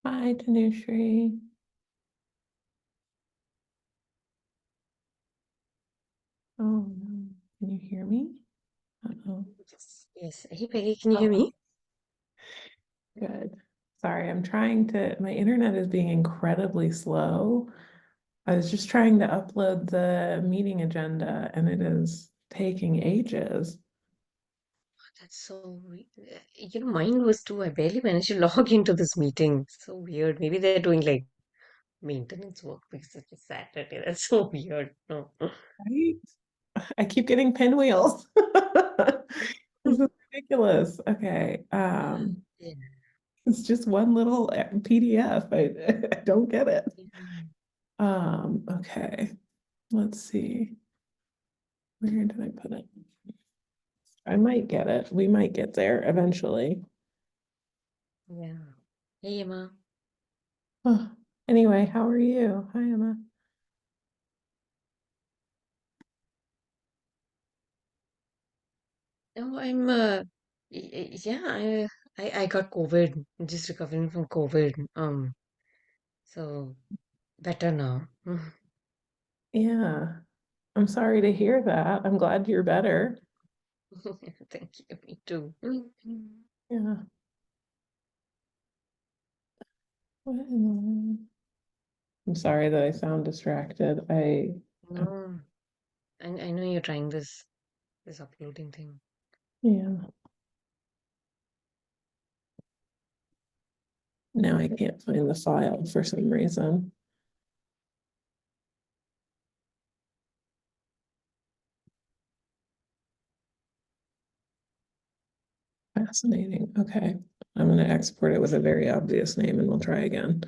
Hi, Tanushree. Oh no, can you hear me? Uh-oh. Yes, yes. Hey Peggy, can you hear Oh, me? good. Sorry, my internet is being incredibly slow. I was just trying to upload the meeting agenda and it is taking ages. That's so mine was too. I barely managed to log into this meeting. So weird. Maybe they're doing like maintenance work because it's a Saturday. That's so weird. No. Right? I keep getting pinwheels. This is ridiculous. Okay. Yeah. It's just one little PDF. I don't get it. Yeah. Okay. Let's see. Where did I put it? I might get it. We might get there eventually. Yeah. Hey Emma. Oh, anyway, how are you? Hi, Emma. Oh, I'm yeah, I got COVID. I'm just recovering from COVID. So better now. Yeah, I'm sorry to hear that. I'm glad you're better. Thank you. Me too. Yeah. What in the world? I'm sorry that I sound distracted. No, I know you're trying this uploading thing. Yeah. Now I can't find the file for some reason. Fascinating. Okay. I'm going to export it with a very obvious name and we'll try again.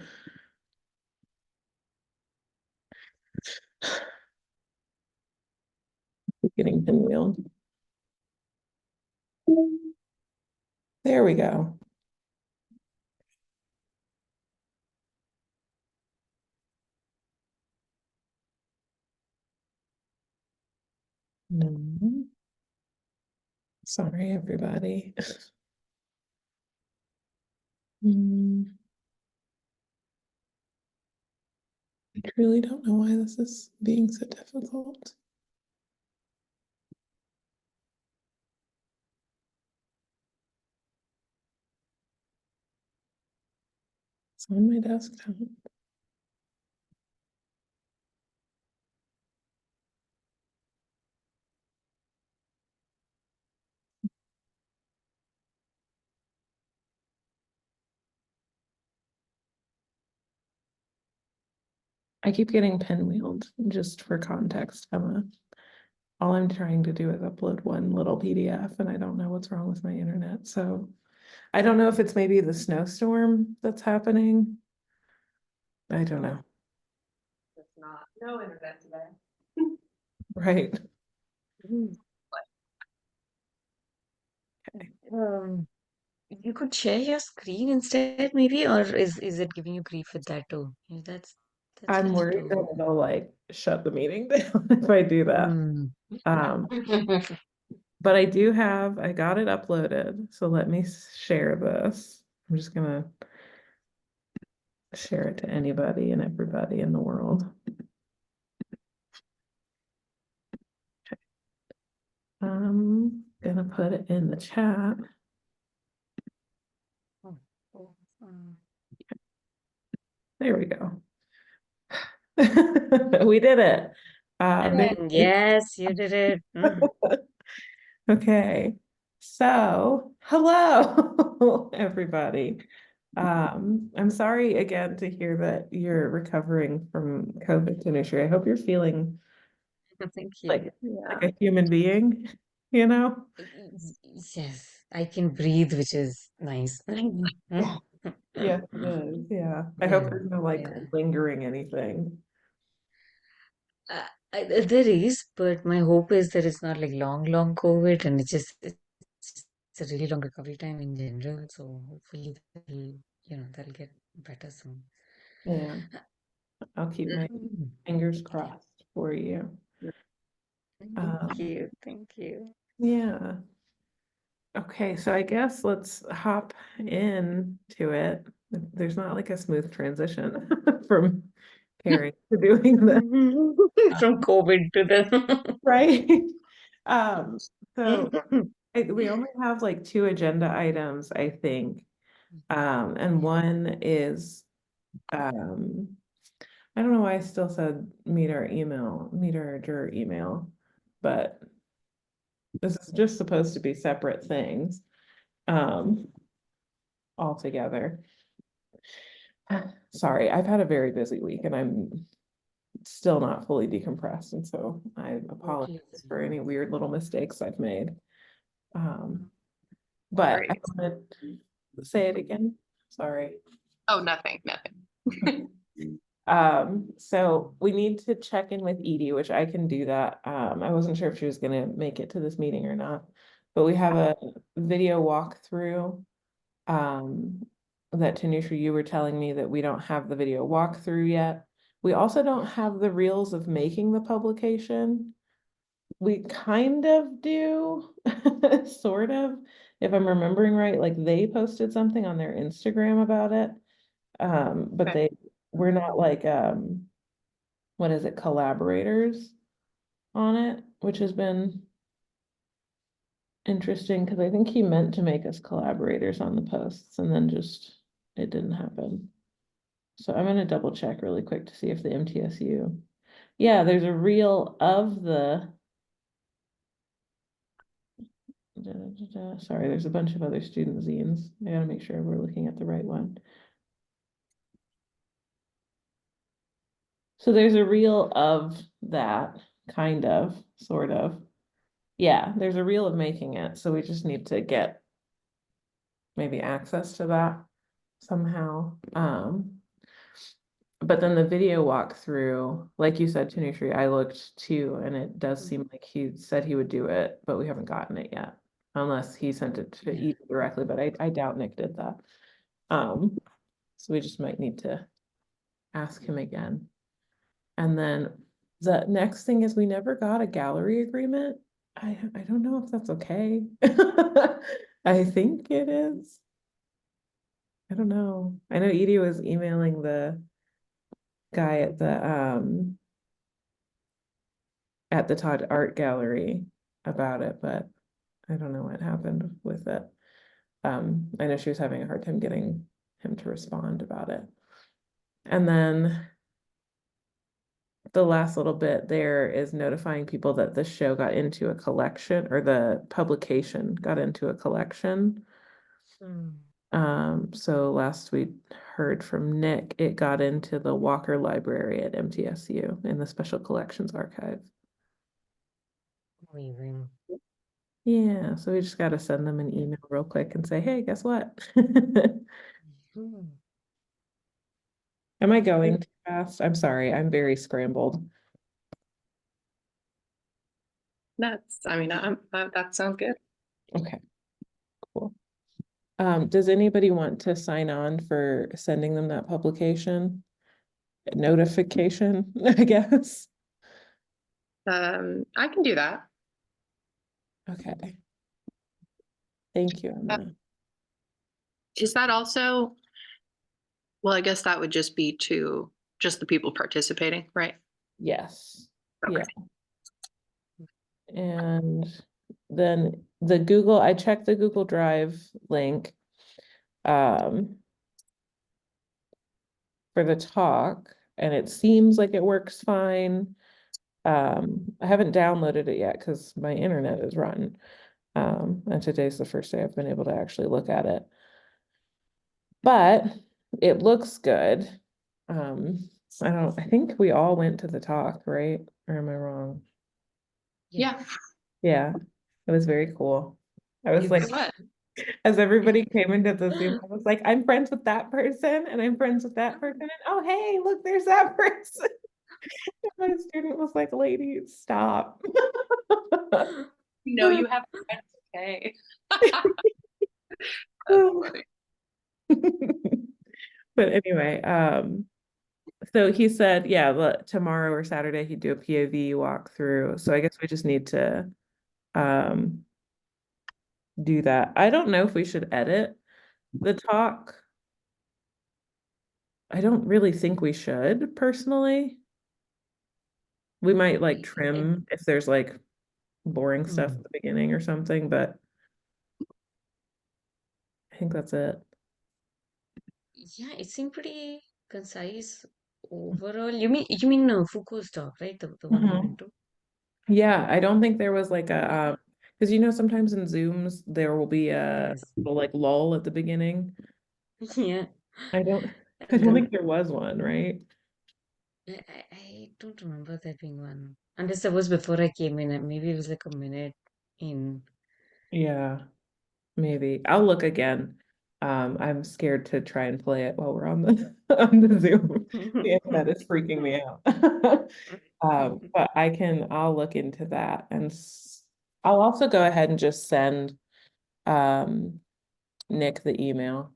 Keep getting pinwheeled. There we go. No. Sorry, everybody. Hmm. I truly don't know why this is being so difficult. It's on my desktop. I keep getting pinwheeled just for context, Emma. All I'm trying to do is upload one little PDF and I don't know what's wrong with my internet. So I don't know if it's maybe the snowstorm that's happening. I don't know. It's not. No internet today. Right. Mm. Okay. Um, you could share your screen instead, maybe, or is it giving you grief with that too? Yeah, that's I'm fine worried too. that it'll like shut the meeting down if I do that. Hmm. Um, but I got it uploaded. So let me share this. I'm just gonna share it to anybody and everybody in the world. Gonna put it in the chat. Oh, oh, There we go. We did it. Baby. yes, you did it. Mm. Okay. So, hello, everybody. I'm sorry again to hear that you're recovering from COVID, Tanisha. I hope you're feeling Thank like you. like Yeah. a human being, you know? Yes, I can breathe, which is nice. Yeah. Yes, it is. Yeah. I hope Yeah, there's no like yeah. lingering anything. There is, but my hope is that it's not like long COVID, and it's a really long recovery time in general. So hopefully that'll get better soon. Yeah. I'll keep my Mm. fingers crossed for you. Thank Um, you, thank you. yeah. Okay, so I guess let's hop in to it. There's not like a smooth transition from caring to doing this, From COVID to the. right? Um, so we only have like two agenda items, I think. And one is, um, I don't know why I still said meet our juror email, but this is just supposed to be separate things, um, altogether. Sorry, I've had a very busy week and I'm still not fully decompressed, and so I apologize for any weird little mistakes I've made. But I Worries. want to say it again. Sorry. Oh, nothing. So we need to check in with Edie, which I can do that. I wasn't sure if she was gonna make it to this meeting or not, but we have a video walkthrough. That Tanisha, you were telling me that we don't have the video walkthrough yet. We also don't have the reels of making the publication. We kind of do, sort of, if I'm remembering right, like they posted something on their Instagram about it. But Okay. we're not like, what is it, collaborators on it, which has been interesting because I think he meant to make us collaborators on the posts and then just, it didn't happen. So I'm gonna double check really quick to see if the MTSU, yeah, there's a reel of the, sorry, there's a bunch of other student zines. I gotta make sure we're looking at the right one. So there's a reel of that, kind of, sort of. Yeah, there's a reel of making it, so we just need to get maybe access to that somehow. But then the video walkthrough, like you said, Tanushree, I looked too, and it does seem like he said he would do it, but we haven't gotten it yet. Unless he sent it to Eve directly, but I doubt Nick did that. So we just might need to ask him again. And then the next thing is we never got a gallery agreement. I don't know if that's okay. I think it is. I don't know. I know Edie was emailing the guy at the Todd Art Gallery about it, but I don't know what happened with it. I know she was having a hard time getting him to respond about it. And then the last little bit there is notifying people that the show got into a collection, or the publication got into a collection. So last we heard from Nick, it got into the Walker Library at MTSU in the Special Collections Archive. Amazing. Yeah, so we just got to send them an email real quick and say, hey, guess what? Am I going too fast? I'm sorry, I'm very scrambled. That sounds good. Okay, cool. Does anybody want to sign on for sending them that publication? Notification, I guess. I can do that. Okay. Thank you, Emma. Is that also, well, I guess that would just be to just the people participating, right? Yes. Okay. Yeah. And then the Google, I checked the Google Drive link for the talk, and it seems like it works fine. I haven't downloaded it yet because my internet is rotten. And today's the first day I've been able to actually look at it. But it looks good. I think we all went to the talk, right? Or am I wrong? Yeah. Yeah, it was very cool. I was like, What? as everybody came into the Zoom, I was like, I'm friends with that person, and I'm friends with that person. And oh, hey, look, there's that person. My student was like, lady, stop. No, you have friends, okay. But anyway, so he said, yeah, tomorrow or Saturday he'd do a POV walkthrough. So I guess we just need to do that. I don't know if we should edit the talk. I don't really think we should personally. We might like I- trim if there's like boring stuff mm, at the beginning or something, but I think that's it. yeah, it seemed pretty concise overall. You mean Foucault's talk, right? The one we Mhm. went to. Yeah, I don't think there was like a because sometimes in Zooms there will be a Yes. little like lull at the beginning. Yeah. I don't I And don't then think there was one, right? I don't remember there being one. Unless that was before I came in, and maybe it was like a minute in. Yeah, maybe. I'll look again. I'm scared to try and play it while we're on the on the Zoom. The internet is freaking me out. But I'll look into that and I'll also go ahead and just send um Nick the email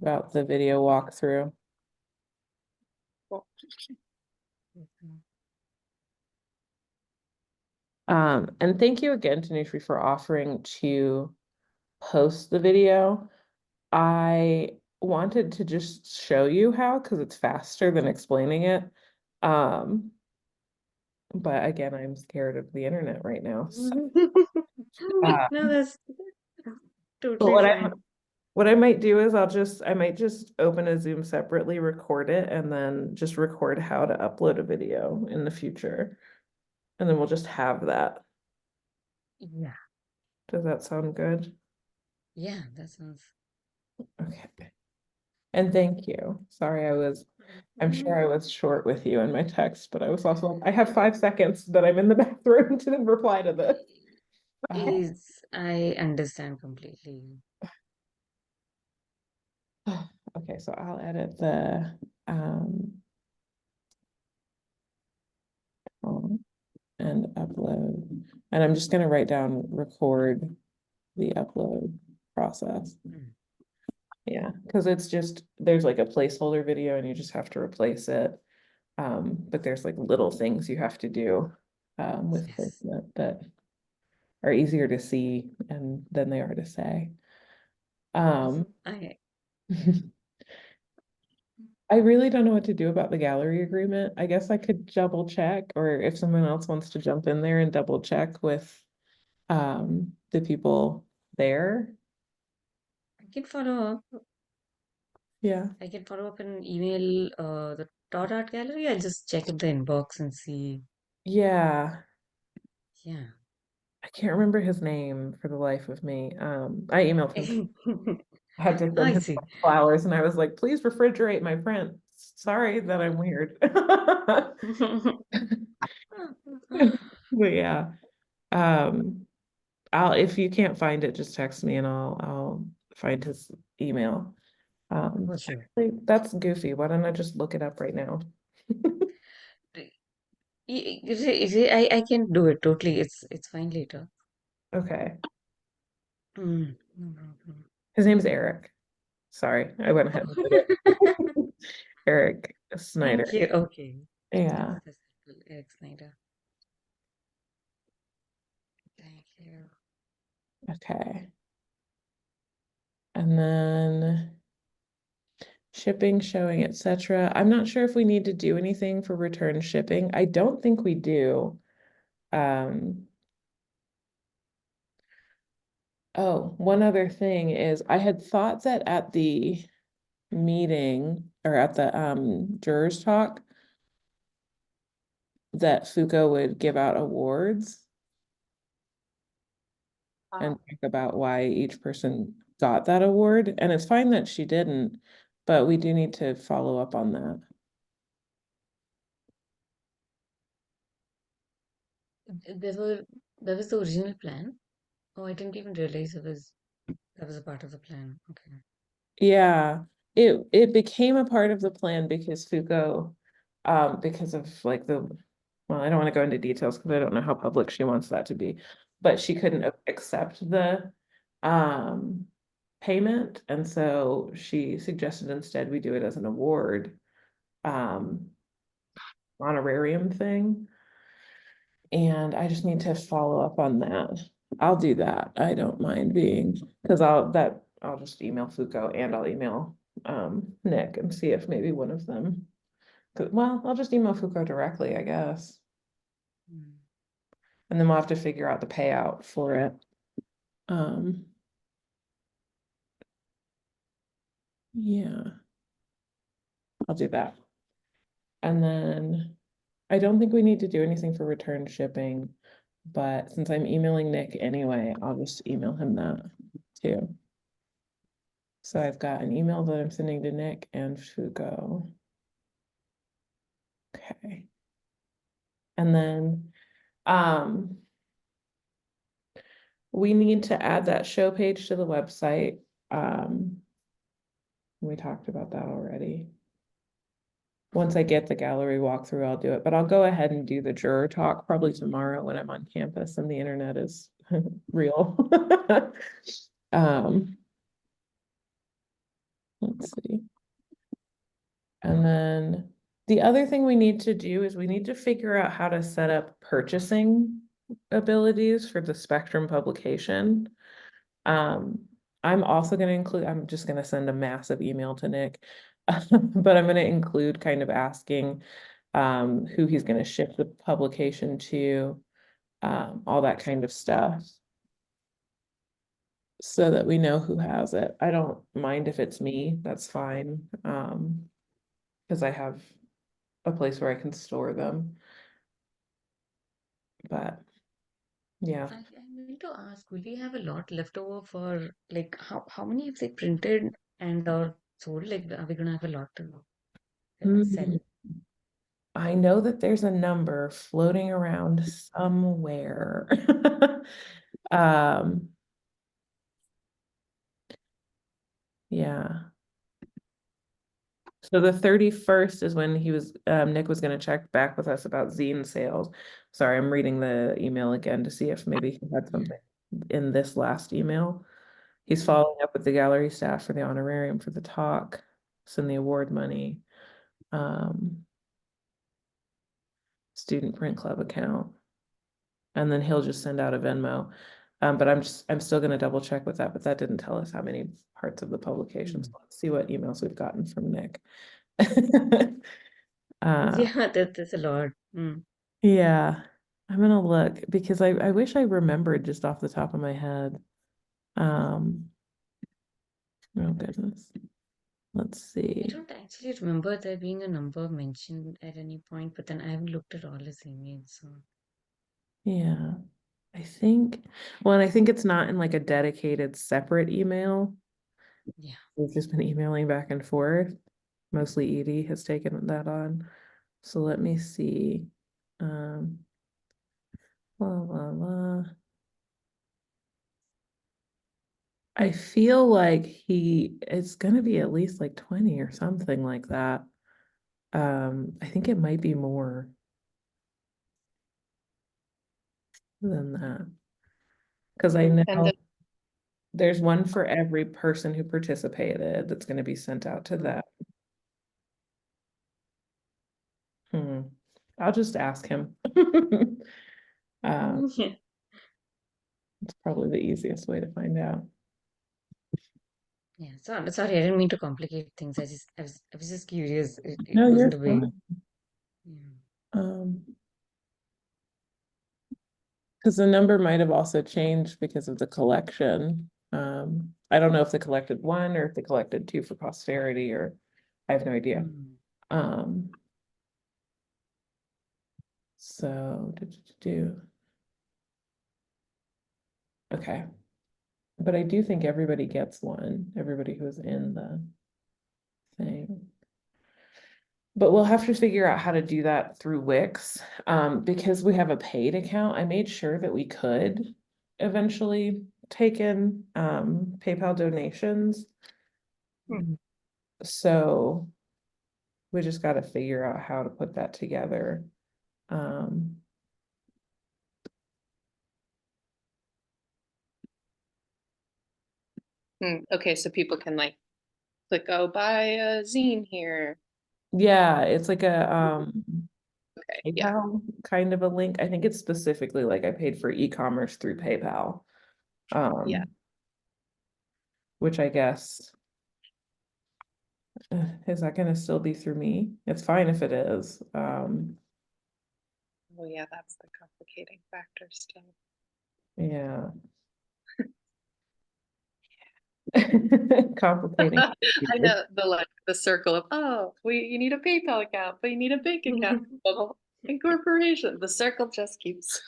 about the video walkthrough. And thank you again to Nutri for offering to post the video. I wanted to just show you how because it's faster than explaining it. Um, but again, I'm scared of the internet right now. So, No, uh, that's but totally fine. what I might do is I might just open a Zoom separately, record it, and then just record how to upload a video in the future. And then we'll just have that. Yeah. Does that sound good? Yeah, that sounds. Okay. And thank you. Sorry, I'm sure I was short with you in my text, but I was also like, I have 5 seconds that I'm in the bathroom to reply to this. Is I understand completely. Okay, so I'll edit the and upload. And I'm just gonna write down record the upload process. Mm. Yeah, because it's just there's like a placeholder video and you just have to replace it. But there's like little things you have to do with it Yes. that are easier to see and than they are to say. Um, I I really don't know what to do about the gallery agreement. I guess I could double check, or if someone else wants to jump in there and double check with the people there. can follow up. Yeah. I can follow up and email the Todd Art Gallery. I'll just check in the inbox and see. Yeah. Yeah. I can't remember his name for the life of me. I emailed him. I had to send I him see. flowers and I was like, please refrigerate my print. Sorry that I'm weird. But yeah. Um, if you can't find it, just text me and I'll find his email. For sure. Actually, that's goofy. Why don't I just look it up right now? I can do it totally. It's fine later. Okay. No problem. His name's Eric. Sorry, I went ahead and did it. Eric Snyder. Okay, okay. Yeah. That's helpful. Eric Snyder. Thank you. Okay. And then shipping, showing, etc. I'm not sure if we need to do anything for return shipping. I don't think we do. Um, oh, one other thing is I had thought that at the meeting or at the jurors talk that Foucault would give out awards and talk about why each person got that award. And it's fine that she didn't, but we do need to follow up on that. There was the original plan. Oh, I didn't even realize that was a part of the plan. Okay. Yeah, it became a part of the plan because Foucault, because of like well, I don't want to go into details because I don't know how public she wants that to be, but she couldn't accept the um payment, and so she suggested instead we do it as an award, um honorarium thing. And I just need to follow up on that. I'll do that. I don't mind being, because I'll just email Fuko and I'll email Nick and see if maybe one of them. Well, I'll just email Fuko directly, I guess. Mm. And then we'll have to figure out the payout for it. Yeah, I'll do that. And then I don't think we need to do anything for return shipping, but since I'm emailing Nick anyway, I'll just email him that too. So I've got an email that I'm sending to Nick and Fugo. Okay. And then we need to add that show page to the website. We talked about that already. Once I get the gallery walkthrough, I'll do it, but I'll go ahead and do the juror talk probably tomorrow when I'm on campus and the internet is real. Let's see. And then the other thing we need to do is we need to figure out how to set up purchasing abilities for the Spectrum publication. I'm also going to include, I'm just going to send a massive email to Nick, but I'm going to include kind of asking who he's going to ship the publication to, all that kind of stuff, so that we know who has it. I don't mind if it's me, that's fine, because I have a place where I can store them. But yeah. I meant to ask, will we have a lot left over for like how many have they printed and or sold? Like, are we gonna have a lot to sell? I know that there's a number floating around somewhere. Yeah. So the 31st is when he was, Nick was gonna check back with us about zine sales. Sorry, I'm reading the email again to see if maybe he had something in this last email. He's following up with the gallery staff for the honorarium for the talk, send the award money, student print club account. And then he'll just send out a Venmo. But I'm still gonna double check with that, but that didn't tell us how many parts of the publication. So let's see what emails we've gotten from Nick. Yeah, that's a lot. Yeah, I'm gonna look because I wish I remembered just off the top of my head. Oh goodness. Let's I see. don't actually remember there being a number mentioned at any point, but then I haven't looked at all his emails. So Yeah, I think, well, and I think it's not in like a dedicated separate email. yeah. We've just been emailing back and forth. Mostly Edie has taken that on. So let me see. La, la, la. I feel like it's gonna be at least like 20 or something like that. I think it might be more than that. Because I And know the, there's one for every person who participated that's gonna be sent out to them. I'll just ask him. Yeah. It's probably the easiest way to find out. Yeah. So I'm sorry, I didn't mean to complicate things. I was just curious. It No, you're wasn't a big. fine. Yeah. Because the number might have also changed because of the collection. I don't know if they collected one or if they collected two for posterity, or I have no idea. Um, so do. Okay. But I do think everybody gets one, everybody who's in the thing. But we'll have to figure out how to do that through Wix, because we have a paid account. I made sure that we could eventually take in PayPal donations. So we just got to figure out how to put that together. okay, so people can like click, oh, buy a zine here. Yeah, it's like a Okay, yeah. PayPal kind of a link. I think it's specifically like I paid for e-commerce through PayPal. Yeah. which I guess, is that gonna still be through me? It's fine if it is. Well, yeah, that's the complicating factor still. Yeah. Complicating. I know the circle of, oh, you need a PayPal account, but you need a bank account, well, incorporation. The circle just keeps.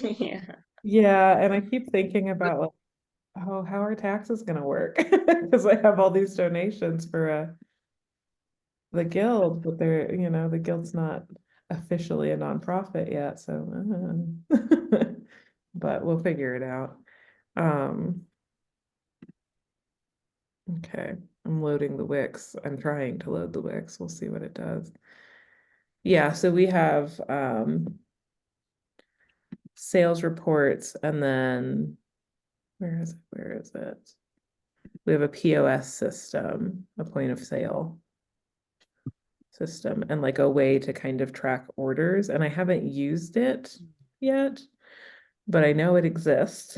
Yeah. Yeah, and I keep thinking about like, oh, how are taxes gonna work? Because I have all these donations for the guild, but they're, the guild's not officially a nonprofit yet, so but we'll figure it out. Okay, I'm loading the Wix. I'm trying to load the Wix. We'll see what it does. Yeah, so we have sales reports, and then where is it? Where is it? We have a POS system, a point of sale system, and like a way to kind of track orders. And I haven't used it yet, but I know it exists.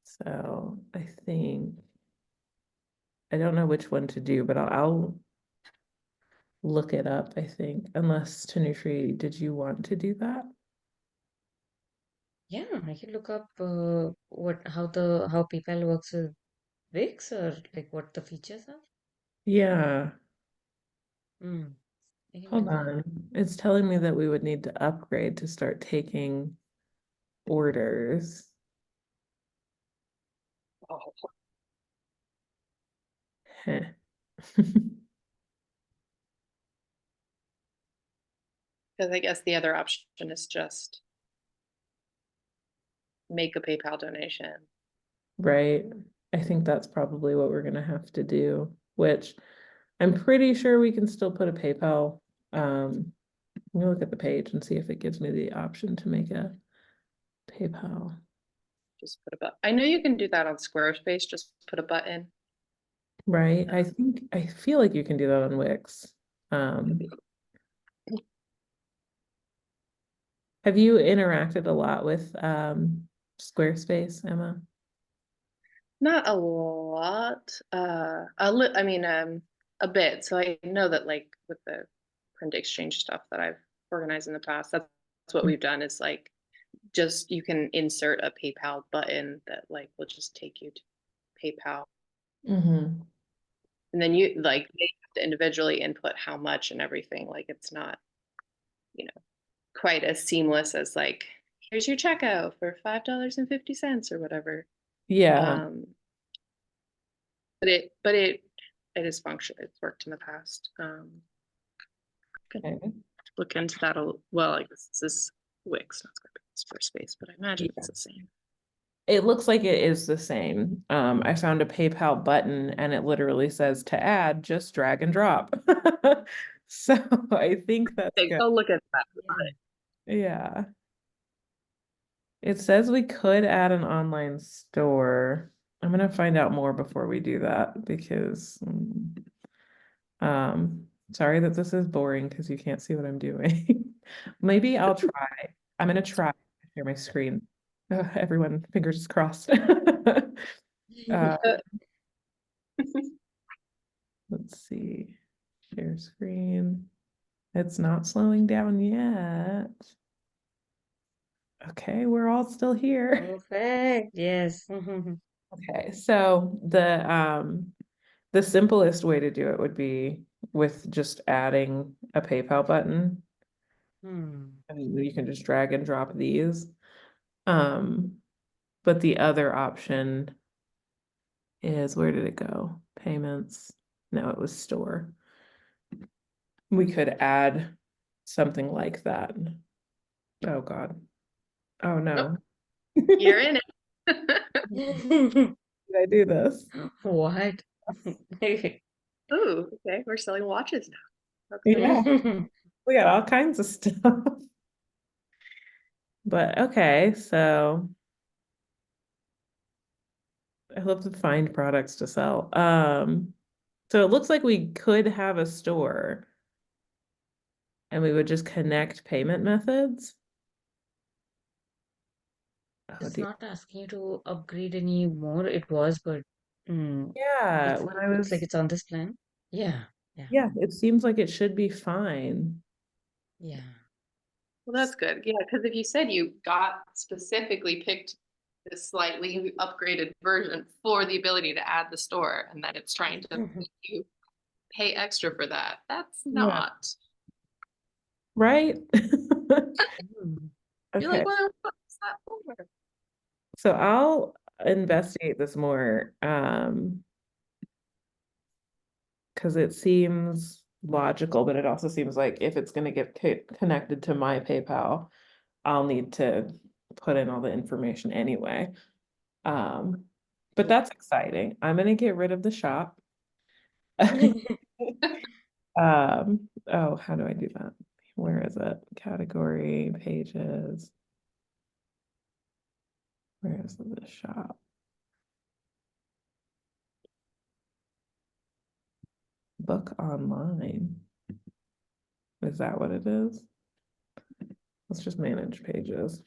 So I think I don't know which one to do, but I'll look it up, I think, unless Tanushree, did you want to do that? Yeah, I can look up how PayPal works with Wix, or like what the features are. Yeah, Hmm. I can hold do that. on. It's telling me that we would need to upgrade to start taking orders. Oh, Heh. because I guess the other option is just make a PayPal donation. Right. I think that's probably what we're gonna have to do, which I'm pretty sure we can still put a PayPal. Let me look at the page and see if it gives me the option to make a PayPal. Just put a button. I know you can do that on Squarespace. Just put a button. Right. I feel like you can do that on Wix. Have you interacted a lot with Squarespace, Emma? Not a lot. I mean, a bit. So I know that like with the print exchange stuff that I've organized in the past, that's what we've done is like just you can insert a PayPal button that like will just take you to PayPal. Mm-hmm. And then you like they have to individually input how much and everything. Like it's not, quite as seamless as like, here's your checkout for $5.50 or whatever. Yeah. Um, but it is function. It's worked in the past. Okay. Look into that. Well, I guess this is Wix, not Squarespace, but I imagine Yeah. it's the same. It looks like it is the same. I found a PayPal button and it literally says to add, just drag and drop. So I think that's Okay, good. go look at that. Yeah. It says we could add an online store. I'm gonna find out more before we do that because sorry that this is boring because you can't see what I'm doing. Maybe I'll try. I'm gonna try to share my screen. Everyone, fingers crossed. Uh, let's see. Share screen. It's not slowing down yet. Okay, we're all still here. Perfect. Yes. Okay, so the simplest way to do it would be with just adding a PayPal button. Hmm. And you can just drag and drop these. But the other option is, where did it go? Payments. No, it was store. We could add something like that. Oh God. Oh no. You're in it. Did I do this? What? Ooh, okay. We're selling watches now. Okay. Yeah, we got all kinds of stuff. But okay, so I love to find products to sell. So it looks like we could have a store and we would just connect payment methods. Oh It's dear. not asking you to upgrade any more. It was, but Yeah, it when I looks like was, it's on this plan. Yeah, yeah, yeah, it seems like it should be fine. yeah. Well, that's good. Yeah, because if you said you got specifically picked this slightly upgraded version for the ability to add the store, and that it's trying to make you pay extra for that, that's Yeah. not. Right? Mm. You're like, Okay, well, what's that for? so I'll investigate this more, because it seems logical, but it also seems like if it's gonna get connected to my PayPal, I'll need to put in all the information anyway. But that's exciting. I'm gonna get rid of the shop. Oh, how do I do that? Where is it? Category, pages. Where is the shop? Book online. Is that what it is? Let's just manage pages.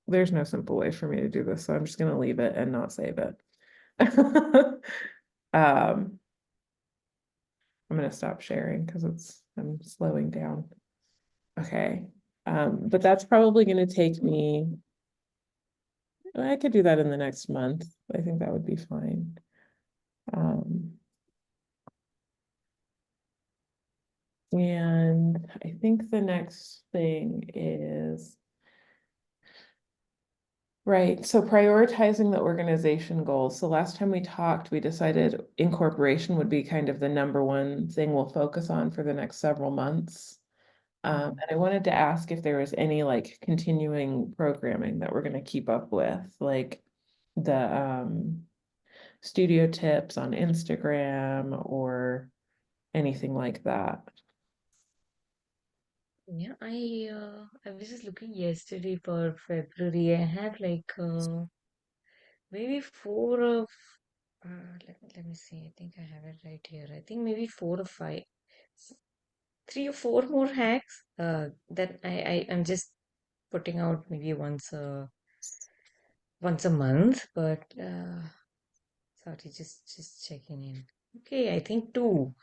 There's no simple way for me to do this, so I'm just gonna leave it and not save it. I'm gonna stop sharing because I'm slowing down. Okay. But that's probably gonna take me, I could do that in the next month. I think that would be fine. And I think the next thing is, right, so prioritizing the organization goals. So last time we talked, we decided incorporation would be kind of the number one thing we'll focus on for the next several months. And I wanted to ask if there was any like continuing programming that we're gonna keep up with, like the studio tips on Instagram or anything like that. Yeah, I was just looking yesterday for February. I have like maybe four of let me see. I think I have it right here. I think maybe four or five, s- three or four more hacks. That I'm just putting out maybe once a month. But sorry, just checking in. Okay, I think two.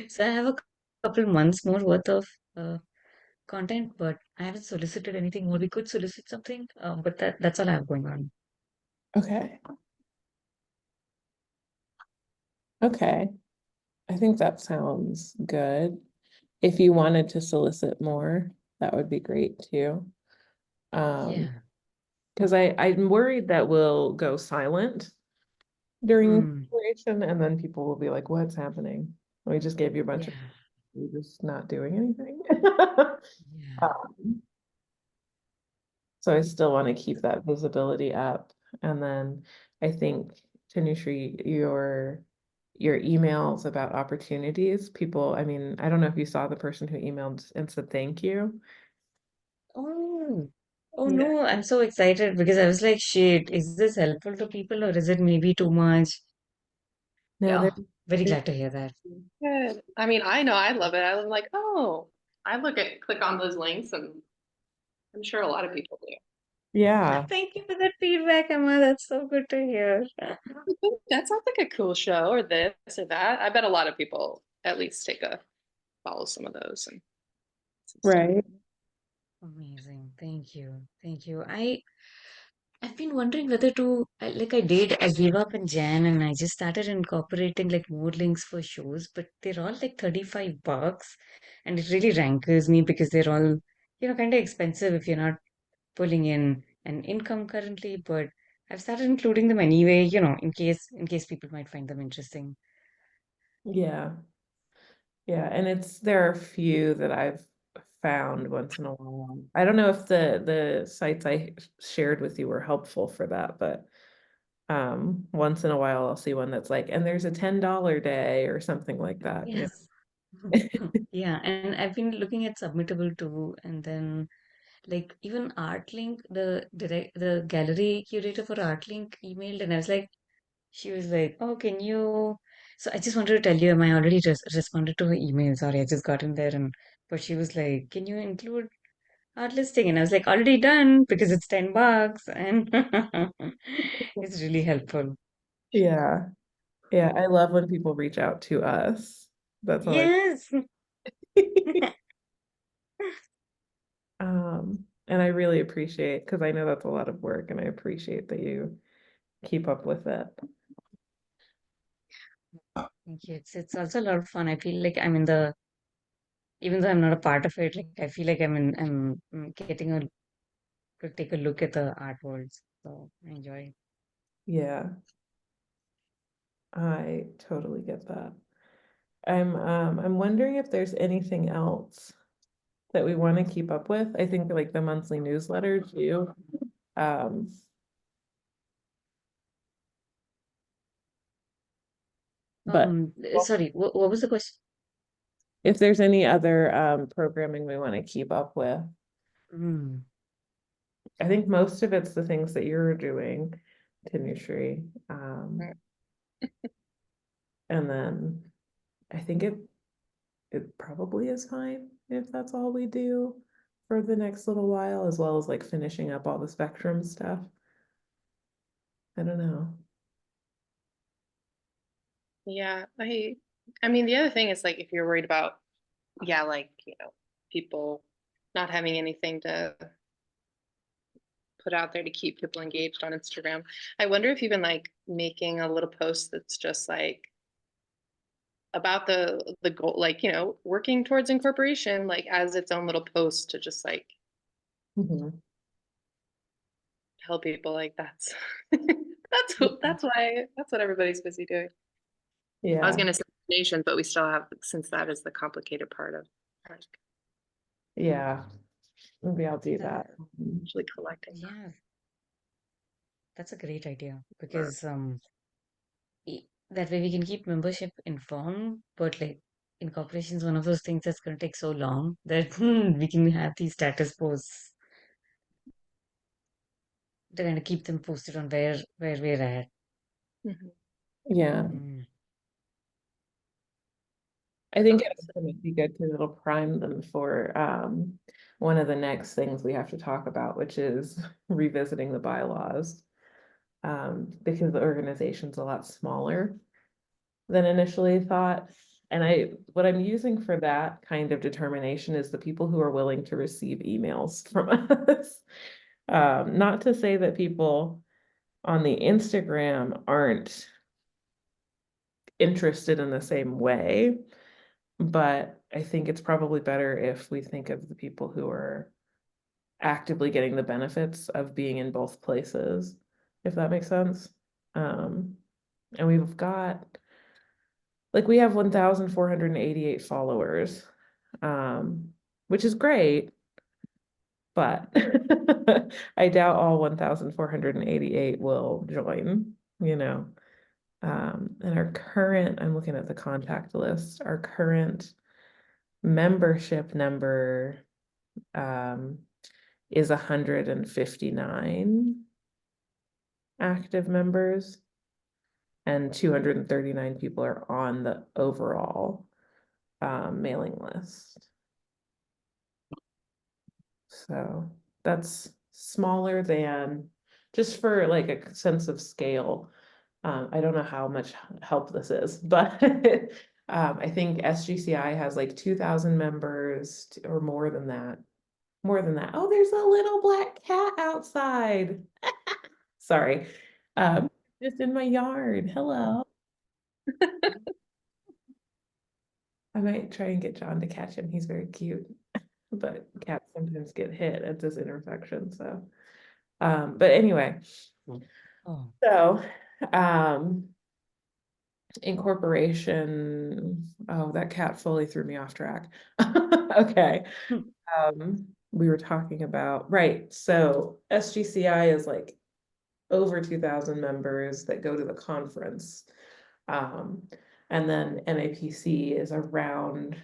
So I have a couple months more worth of content, but I haven't solicited anything more. We could solicit something, but that's all I have going on. Okay. Okay. I think that sounds good. If you wanted to solicit more, that would be great too. Yeah. Because I'm worried that we'll go silent during Mm, incorporation and then people will be like, what's happening? We just gave you a bunch of, yeah. you're just not doing anything. Yeah. Um, So I still want to keep that visibility up. And then I think, Tanushree, your emails about opportunities, people, I mean, I don't know if you saw the person who emailed and said thank you. Oh, oh Yeah. no, I'm so excited because I was like, shit, is this helpful to people or is it maybe too much? No, Yeah, very they're glad to hear that. Good. I mean, I know I love it. I'm like, oh, I click on those links, and I'm sure a lot of people do. yeah, Thank you for that feedback, Emma. That's so good to hear. That sounds like a cool show, or this or that. I bet a lot of people at least follow some of those and some stuff. right. Amazing. Thank you. Thank you. I've been wondering whether to, like I did, I gave up in Jan and I just started incorporating like more links for shows, but they're all like $35 and it really rankles me because they're all, kind of expensive if you're not pulling in an income currently, but I've started including them anyway, in case people might find them interesting. Yeah. Yeah. And there are a few that I've found once in a while. I don't know if the sites I shared with you were helpful for that, but once in a while I'll see one that's like, and there's a $10 day or something like that. Yeah. Yes. Yeah, and I've been looking at Submittable too, and then like even Artlink, the gallery curator for Artlink emailed, and I was like, she was like, "Oh, can you?" So I just wanted to tell you, am I already responded to her email? Sorry, I just got in there and but she was like, "Can you include our listing?" And I was like, "Already done because it's $10 and it's really helpful." Yeah. Yeah. I love when people reach out to us. That's always Yes. and I really appreciate because I know that's a lot of work and I appreciate that you keep up with it. Thank you. It's also a lot of fun. I feel like I'm in the even though I'm not a part of it, like I feel like I'm getting a to take a look at the art world. So I enjoy. Yeah, I totally get that. I'm wondering if there's anything else that we want to keep up with. I think like the monthly newsletter too. Um, but Sorry, what was the question? if there's any other programming we want to keep up with, Mm. I think most of it's the things that you're doing, Tanushree. Right. And then I think it probably is fine if that's all we do for the next little while, as well as like finishing up all the spectrum stuff. I don't know. Yeah, I mean the other thing is like if you're worried about, yeah, like, people not having anything to put out there to keep people engaged on Instagram. I wonder if even like making a little post that's just like about the goal, like, working towards incorporation, like as its own little post to just like Mhm. tell people like that's that's what everybody's busy doing. I was Yeah, gonna say nations, but we still have, since that is the complicated part of like yeah. Maybe I'll do Uh, that. Mhm. actually collecting that. yeah, that's a great idea Or- because that way we can keep membership informed, but like incorporation is one of those things that's going to take so long that we can have these status posts to kind of keep them posted on where we're at. Mhm. Yeah, Mm. I think it's gonna be good because it'll prime them for one of the next things we have to talk about, which is revisiting the bylaws. Because the organization's a lot smaller than initially thought. And what I'm using for that kind of determination is the people who are willing to receive emails from us. Not to say that people on the Instagram aren't interested in the same way, but I think it's probably better if we think of the people who are actively getting the benefits of being in both places, if that makes sense. And we've got like we have 1,488 followers, which is great, but I doubt all 1,488 will join, you know. And I'm looking at the contact list, our current membership number is 159 active members, and 239 people are on the overall mailing list. So that's smaller than, just for like a sense of scale. I don't know how much help this is, but I think SGCI has like 2,000 members or more than that. More than that. Oh, there's a little black cat outside. Sorry. Just in my yard. Hello. I might try and get John to catch him. He's very cute. But cats sometimes get hit at this intersection. So, but anyway, Oh, so um incorporation. Oh, that cat fully threw me off track. Okay. hmm. We were talking about, right. So SGCI is like over 2,000 members that go to the conference. Um, and then MAPC is around,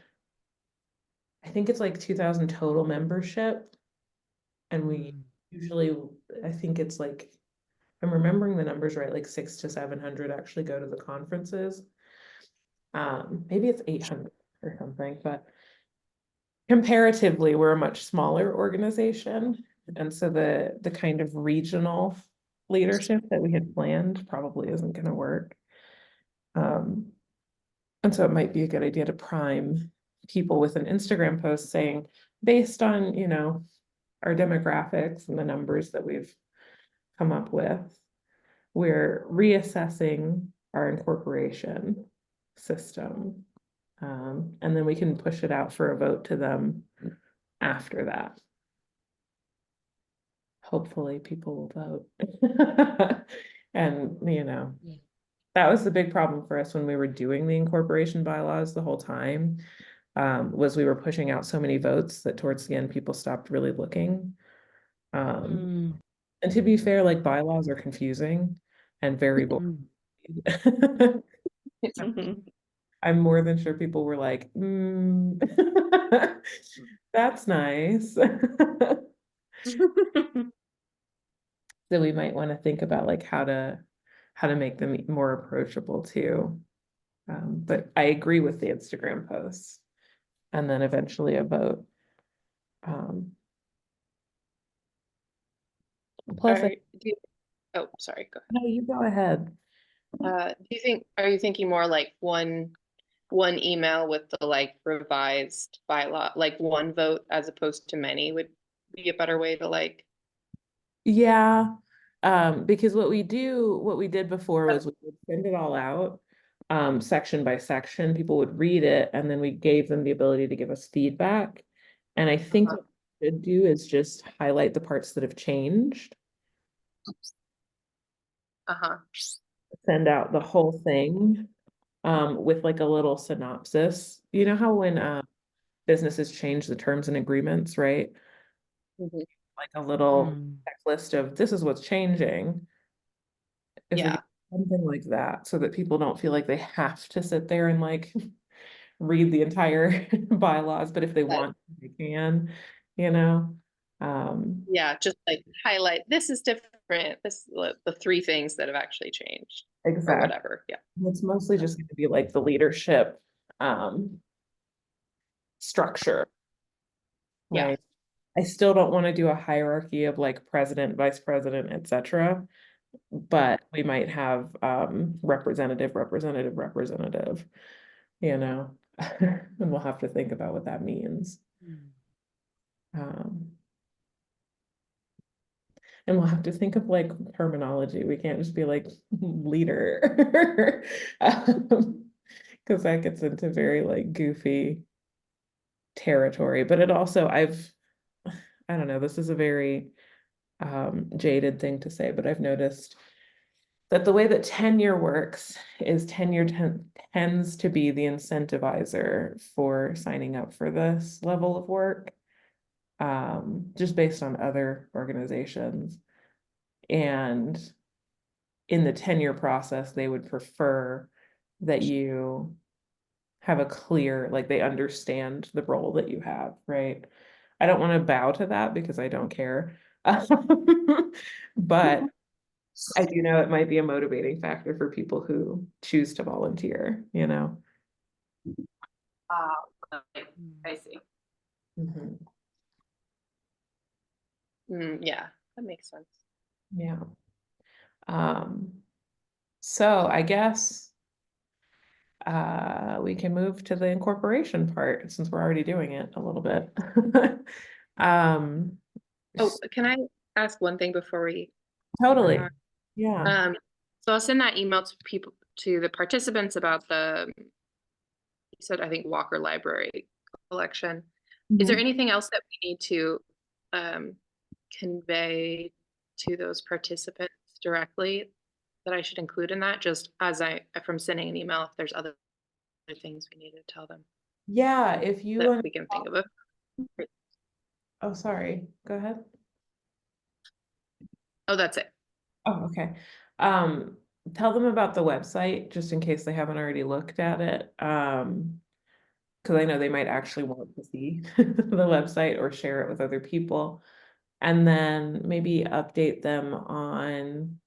I think it's like 2,000 total membership. And we Mm. usually, I think it's like, I'm remembering the numbers right, like 600 to 700 actually go to the conferences. Maybe it's 800 or something, but comparatively, we're a much smaller organization. And so the kind of regional leadership that we had planned probably isn't going to work. And so it might be a good idea to prime people with an Instagram post saying, based on, our demographics and the numbers that we've come up with, we're reassessing our incorporation system. And then we can push it out for a vote to them after that. Hopefully people will vote. And, Yeah. that was the big problem for us when we were doing the incorporation bylaws the whole time, was we were pushing out so many votes that towards the end, people stopped really looking. Mm. And to be fair, like bylaws are confusing and very boring. Mm. I'm more than sure people were like, that's nice. So we might want to think about like how to make them more approachable too. But I agree with the Instagram posts, and then eventually a vote. Plus, Oh, sorry, go no, you go ahead. ahead. Are you thinking more like one email with the like revised bylaw, like one vote as opposed to many would be a better way to like. Yeah, because what we did before was we would send it all out, section by section. People would read it, and then we gave them the ability to give us feedback. And I think what we should do is just highlight the parts that have changed, send out the whole thing, with like a little synopsis. You know how when businesses change the terms and agreements, right? Mhm. Like a little Mm. checklist of this is what's changing. If we Yeah. do something like that, so that people don't feel like they have to sit there and like read the entire bylaws, but if they want, they can, you know? Yeah, just like highlight, this is different, the three things that have actually changed or Exactly. whatever. Yeah. It's mostly just going to be like the leadership structure, Yeah. right? I still don't want to do a hierarchy of like president, vice president, etc. But we might have representative, and we'll have to think about what that means. Mm. And we'll have to think of like terminology. We can't just be like leader. Because that gets into very like goofy territory. But it also, I don't know, this is a very jaded thing to say, but I've noticed that the way that tenure works is tenure tends to be the incentivizer for signing up for this level of work, just based on other organizations. And in the tenure process, they would prefer that you have a clear, like they understand the role that you have, right? I don't want to bow to that because I don't care. But I do know it might be a motivating factor for people who choose to volunteer, I see. Mhm. Yeah, that makes sense. Yeah. So I guess we can move to the incorporation part since we're already doing it a little bit. Um, Oh, can I ask one thing before we? totally. Yeah. So I'll send that email to people, to the participants about you said, I think Walker Library collection. Is there Mhm. anything else that we need to convey to those participants directly that I should include in that, just as from sending an email, if there's other things we need to tell them Yeah, if you that we can think of it. oh, sorry, go ahead. Oh, that's it. Oh, okay. Um, Tell them about the website just in case they haven't already looked at it. Because I know they might actually want to see the website or share it with other people. And then maybe update them on,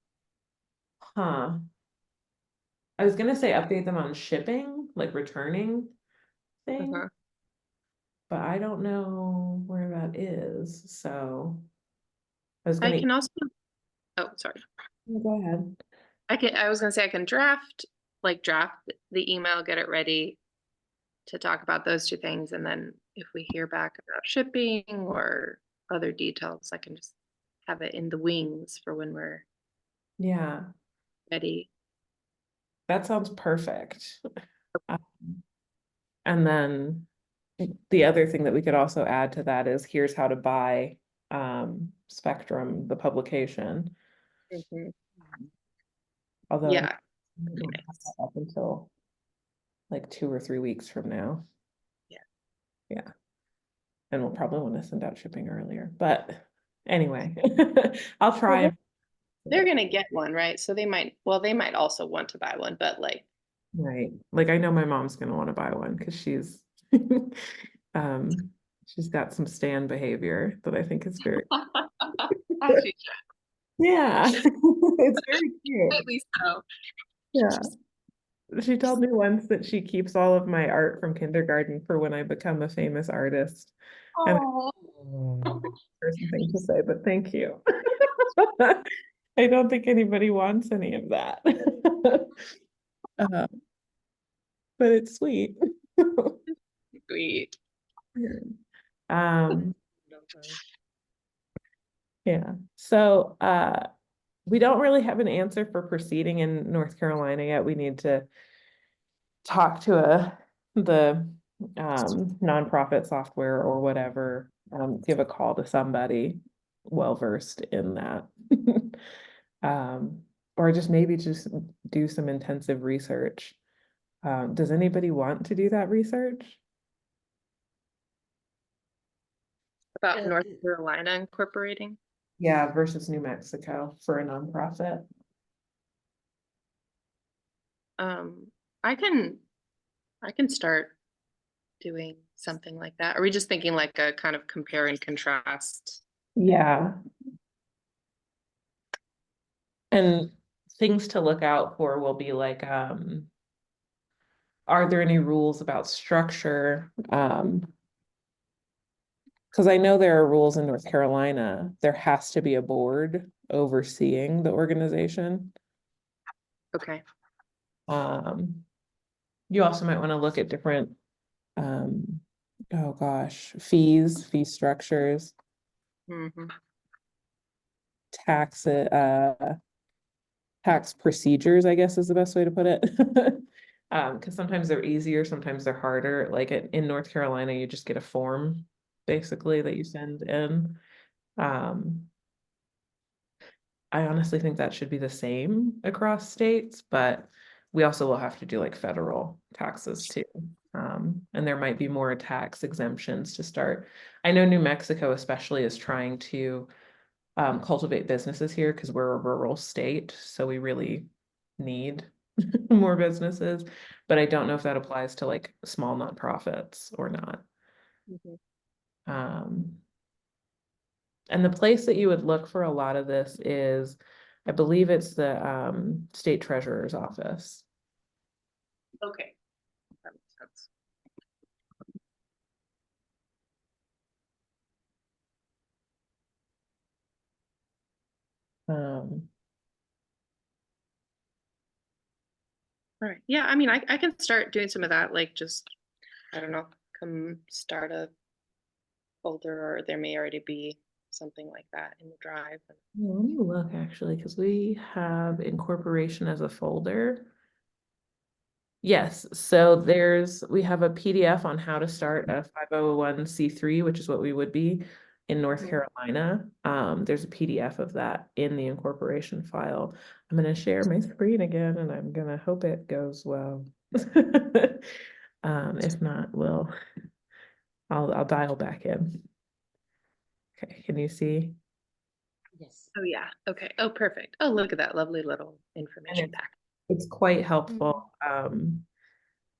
I was gonna say update them on shipping, like returning thing, Uh-huh. but I don't know where that is, so I was I gonna, can also, oh, sorry. go ahead. I was gonna say I can draft the email, get it ready to talk about those two things, and then if we hear back about shipping or other details, I can just have it in the wings for when we're Yeah, ready. that sounds perfect. Um, And then the other thing that we could also add to that is here's how to buy Spectrum, the publication. Mhm. Although Yeah. we don't have Nice. that up until like 2 or 3 weeks from now. Yeah. Yeah. And we'll probably want to send out shipping earlier. But anyway, I'll Well, try. they're gonna get one, right? So they might also want to buy one, but like, Right. Like I know my mom's gonna want to buy one because um she's got some Stan behavior that I think is very, actually, yeah. It's very cute. at least so. Yeah. She told me once that she keeps all of my art from kindergarten for when I become a famous artist. And Oh, there's something to say, but thank you. I don't think anybody wants any of that. Uh, but it's sweet. sweet. Um, yeah. So we don't really have an answer for proceeding in North Carolina yet. We need to talk to the nonprofit software or whatever, give a call to somebody well versed in that. Or just maybe just do some intensive research. Does anybody want to do that research? About Uh, North Carolina incorporating. Yeah, versus New Mexico for a nonprofit. Um, I can I can start doing something like that. Are we just thinking like a kind of compare and contrast? Yeah. And things to look out for will be like, are there any rules about structure? Because I know there are rules in North Carolina. There has to be a board overseeing the organization. Okay. Um, you also might want to look at different, um, oh gosh, fee structures, Hmm. tax, tax procedures, I guess is the best way to put it. Because sometimes they're easier, sometimes they're harder. Like in North Carolina, you just get a form basically that you send in. Um, I honestly think that should be the same across states, but we also will have to do like federal taxes too. And there might be more tax exemptions to start. I know New Mexico especially is trying to cultivate businesses here because we're a rural state, so we really need more businesses. But I don't know if that applies to like small nonprofits or not. Hmm. Um, And the place that you would look for a lot of this is, I believe it's the state treasurer's office. Okay. That makes sense. Um, All right. Yeah, I mean, I can start doing some of that, like just, I don't know, come start a folder, or there may already be something like that in the drive. let me look actually, because we have incorporation as a folder. Yes, so we have a PDF on how to start a 501c3, which is what we would be in North Mhm. Carolina. There's a PDF of that in the incorporation file. I'm going to share my screen again, and I'm going to hope it goes well. If not, I'll dial back in. Okay, can you see? yes. Oh yeah. Okay. Oh, perfect. Oh, look at that lovely little And information pack. it's quite helpful.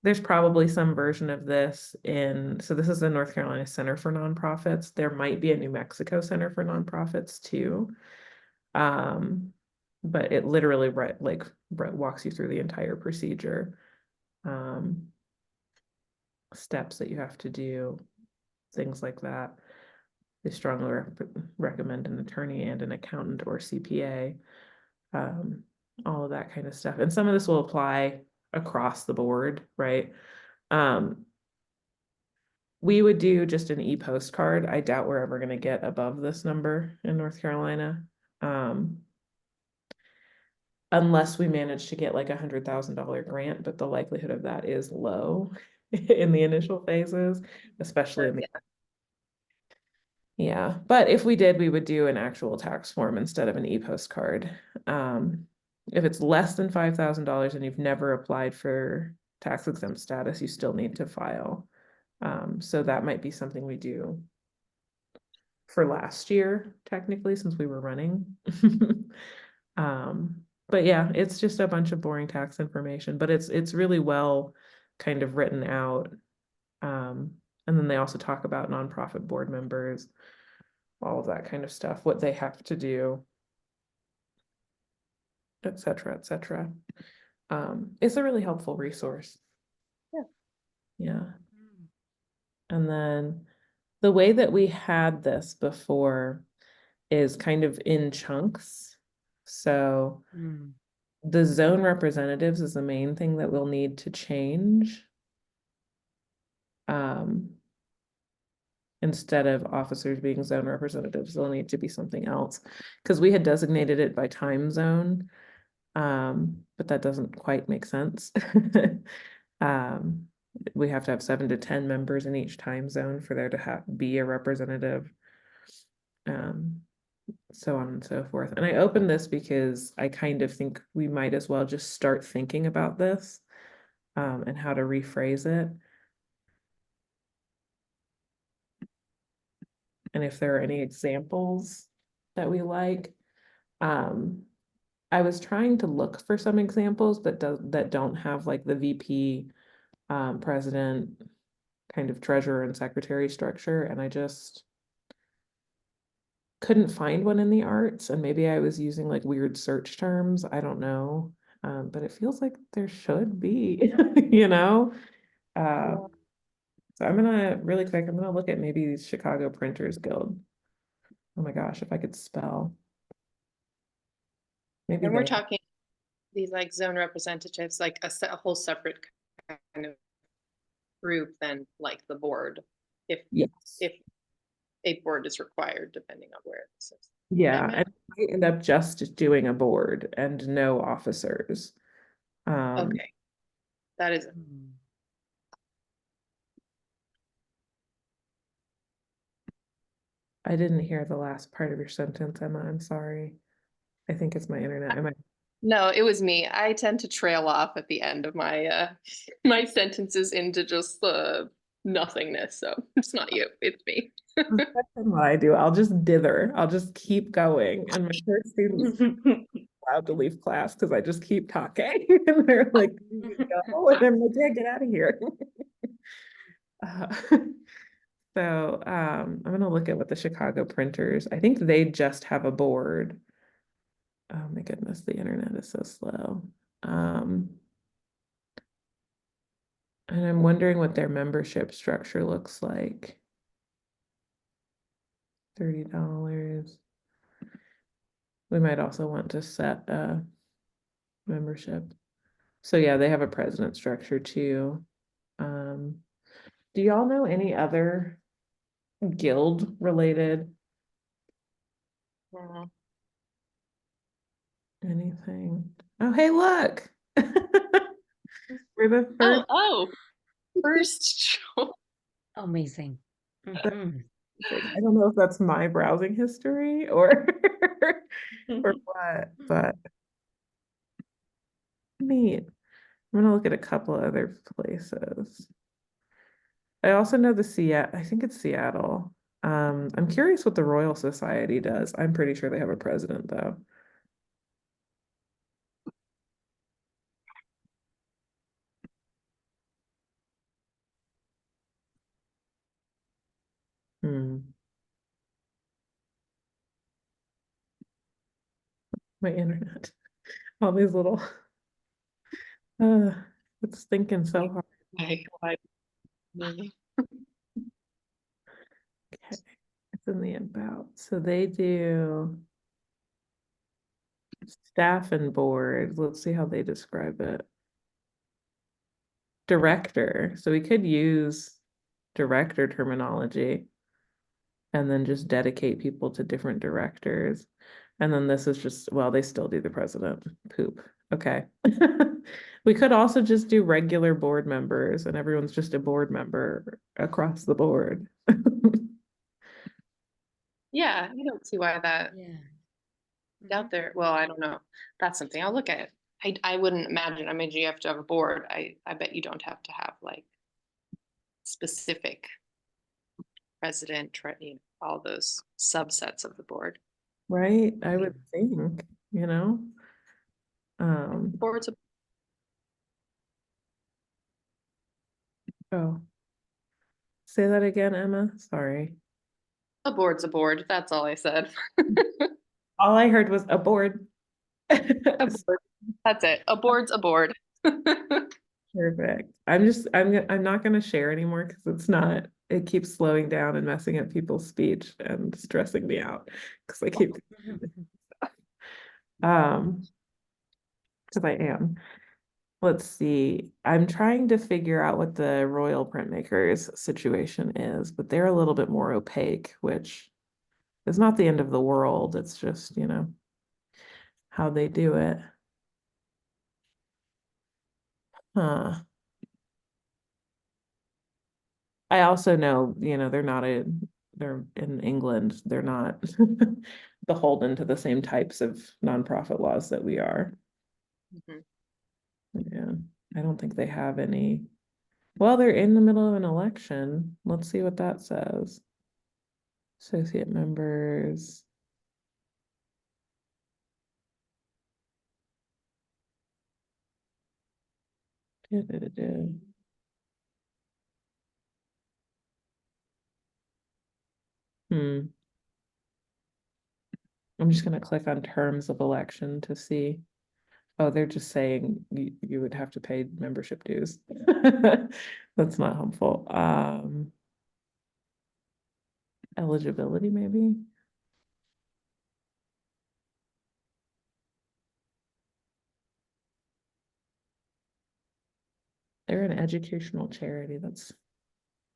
There's probably some version of this so this is the North Carolina Center for Nonprofits. There might be a New Mexico Center for Nonprofits too. But it literally walks you through the entire procedure. steps that you have to do, things like that. They strongly recommend an attorney and an accountant or CPA, all of that kind of stuff. And some of this will apply across the board, right? We would do just an e-postcard. I doubt we're ever going to get above this number in North Carolina. Unless we manage to get like $100,000 grant, but the likelihood of that is low in the initial phases, especially in the yeah. But if we did, we would do an actual tax form instead of an e-postcard. If it's less than $5,000 and you've never applied for tax exempt status, you still need to file. So that might be something we do for last year, technically, since we were running. But yeah, it's just a bunch of boring tax information, but it's really well kind of written out. And then they also talk about nonprofit board members, all of that kind of stuff, what they have to do, et cetera, et cetera. It's a really helpful resource. Yeah. Yeah. And then the way that we had this before is kind of in chunks. So the zone representatives is the main thing that we'll need to change. Instead of officers being zone representatives, there'll need to be something else. Because we had designated it by time zone, but that doesn't quite make sense. We have to have 7 to 10 members in each time zone for there to be a representative. So on and so forth. And I opened this because I kind of think we might as well just start thinking about this, and how to rephrase it. And if there are any examples that we like. I was trying to look for some examples that don't have like the VP, president, kind of treasurer and secretary structure, and I just couldn't find one in the arts, and maybe I was using like weird search terms, I don't know. But it feels like there should be, you know? So I'm gonna really quick, I'm gonna look at maybe Chicago Printers Guild. Oh my gosh, if I could spell. Maybe And we're they, talking these like zone representatives, like a whole separate kind of group than like the board, if yes. if a board is required, depending on where this is. Yeah, Am I- and I end up just doing a board and no officers. Okay, that is, I didn't hear the last part of your sentence, Emma. I'm sorry. I think it's my internet. Am I? no, it was me. I tend to trail off at the end of my my sentences into just nothingness. So it's not you, it's me. That's what I do. I'll just dither. I'll just keep going. And my first students allowed to leave class because I just keep talking. And they're like, go. And I'm like, yeah, get out of here. Uh, so I'm gonna look at what the Chicago printers, I think they just have a board. Oh my goodness, the internet is so slow. And I'm wondering what their membership structure looks like. $30. We might also want to set a membership. So yeah, they have a president structure too. Do y'all know any other guild related anything? Oh, hey, look. We're the first. First show. Amazing. I don't know if that's my browsing history or or what, but neat. I'm gonna look at a couple other places. I also know the Seattle, I think it's Seattle. I'm curious what the Royal Society does. I'm pretty sure they have a president though. My internet. All these little it's thinking so hard. Maybe. Okay, it's in the about. So they do staff and board. Let's see how they describe it. Director. So we could use director terminology and then just dedicate people to different directors. And then this is just, well, they still do the president. Poop. Okay. We could also just do regular board members and everyone's just a board member across the board. Yeah, I don't see why that Yeah. out there. Well, I don't know. That's something I'll look at. I wouldn't imagine. I mean, you have to have a board. I bet you don't have to have like specific president, all those subsets of the board. Right? I would think, you know? Board's Oh, say that again, Emma. Sorry. a board's a board. That's all I said. All I heard was a board. A board. That's it. A board's a board. Perfect. I'm not gonna share anymore because it keeps slowing down and messing up people's speech and stressing me out because I keep because I am. Let's see. I'm trying to figure out what the Royal Printmakers situation is, but they're a little bit more opaque, which is not the end of the world. It's just, how they do it. Huh. I also know, they're in England, they're not beholden to the same types of nonprofit laws that we are. Mhm. Yeah, I don't think they have any. Well, they're in the middle of an election. Let's see what that says. Associate members. Da-da-da-da. Hmm. I'm just gonna click on terms of election to see. Oh, they're just saying you would have to pay membership dues. That's not helpful. Eligibility, maybe? They're an educational charity. That's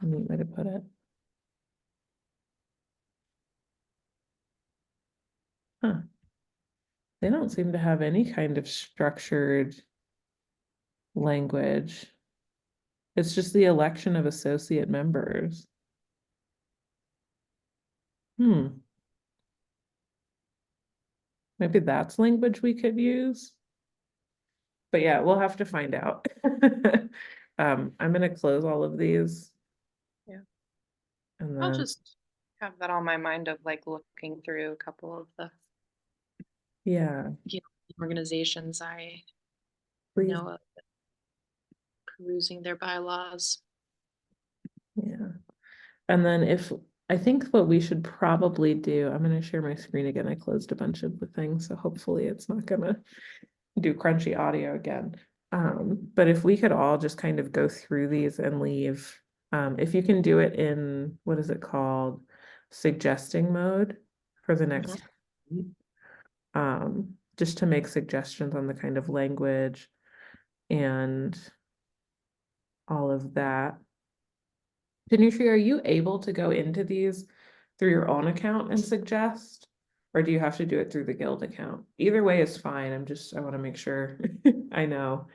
a neat way to put it. Huh. They don't seem to have any kind of structured language. It's just the election of associate members. Hmm. Maybe that's language we could use. But yeah, we'll have to find out. I'm gonna close all of these. Yeah. And I'll then, just have that on my mind of like looking through a couple of the yeah, organizations I please, know of, perusing their bylaws. yeah. And then I think what we should probably do, I'm gonna share my screen again. I closed a bunch of the things, so hopefully it's not gonna do crunchy audio again. But if we could all just kind of go through these and leave, if you can do it in, what is it called? Suggesting mode for the next, just to make suggestions on the kind of language and all of that. Tanushree, are you able to go into these through your own account and suggest? Or do you have to do it through the guild account? Either way is fine. I want to make sure I know.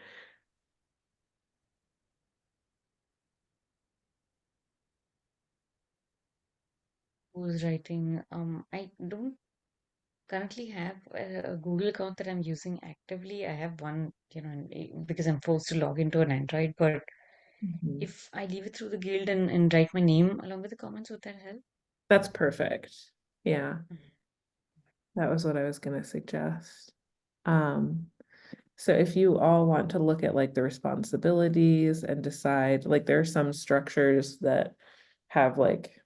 Who's writing? I don't currently have a Google account that I'm using actively. I have one, because I'm forced to log into an Android, but Mhm. if I leave it through the guild and write my name along with the comments, would that help? That's perfect. Yeah, Mhm. that was what I was gonna suggest. Um, so if you all want to look at like the responsibilities and decide, like there are some structures that have like,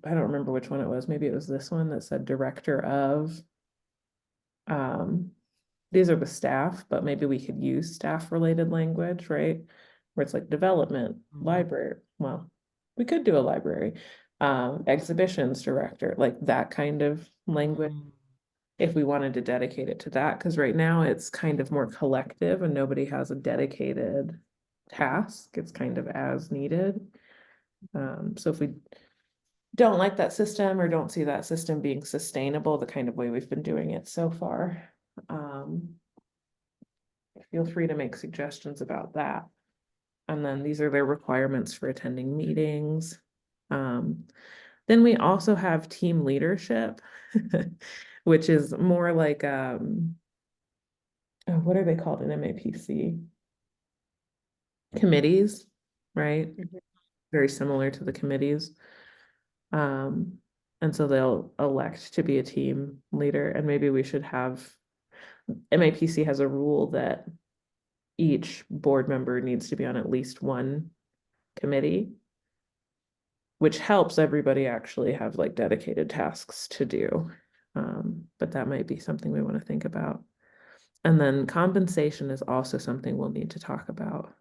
I don't remember which one it was, maybe it was this one that said director of. These are the staff, but maybe we could use staff related language, right? Where it's like development, Mhm. library, well, we could do a library, exhibitions director, like that kind of language. Mm. If we wanted to dedicate it to that, because right now it's kind of more collective and nobody has a dedicated task. It's kind of as needed. So if we don't like that system or don't see that system being sustainable, the kind of way we've been doing it so far, feel free to make suggestions about that. And then these are their requirements for attending meetings. Then we also have team leadership, which is more like, what are they called in MAPC? Committees, right? Mhm. Very similar to the committees. And so they'll elect to be a team leader, and maybe we should have, MAPC has a rule that each board member needs to be on at least one committee, which helps everybody actually have like dedicated tasks to do. But that might be something we want to think about. And then compensation is also something we'll need to talk about,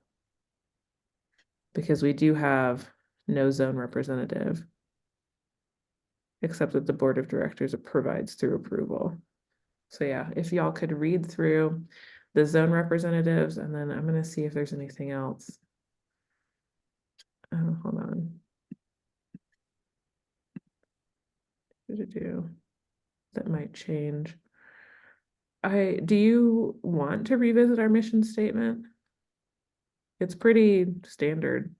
because we do have no zone representative, except that the board of directors provides through approval. So yeah, if y'all could read through the zone representatives, and then I'm gonna see if there's anything else. Hold on. That might change. Do you want to revisit our mission statement? It's pretty standard.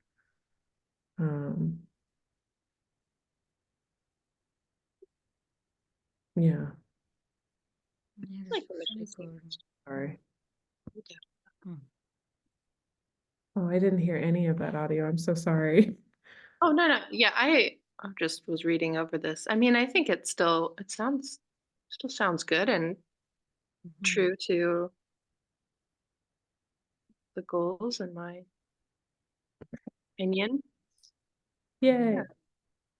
Yeah, Yeah, Like this the is mission really statement. good. sorry. Hmm. Oh, I didn't hear any of that audio. I'm so sorry. Oh, no. Yeah, I just was reading over this. I mean, I think it still sounds good and Mhm. true to the goals in my opinion. Yay. Yeah.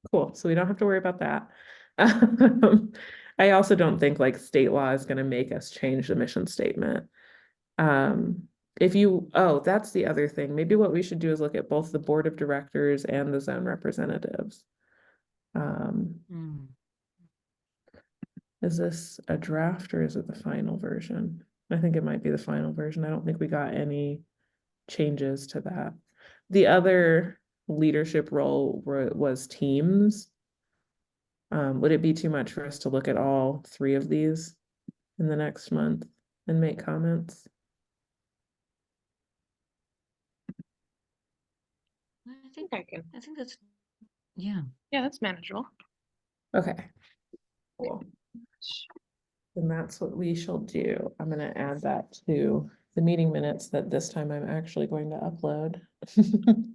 Cool. So we don't have to worry about that. I also don't think like state law is going to make us change the mission statement. Um, that's the other thing. Maybe what we should do is look at both the board of directors and the zone representatives. Mm. Is this a draft or is it the final version? I think it might be the final version. I don't think we got any changes to that. The other leadership role was teams. Would it be too much for us to look at all three of these in the next month and make comments? I think that's, yeah. Yeah, that's manageable. Okay, cool. And that's what we shall do. I'm gonna add that to the meeting minutes that this time I'm actually going to upload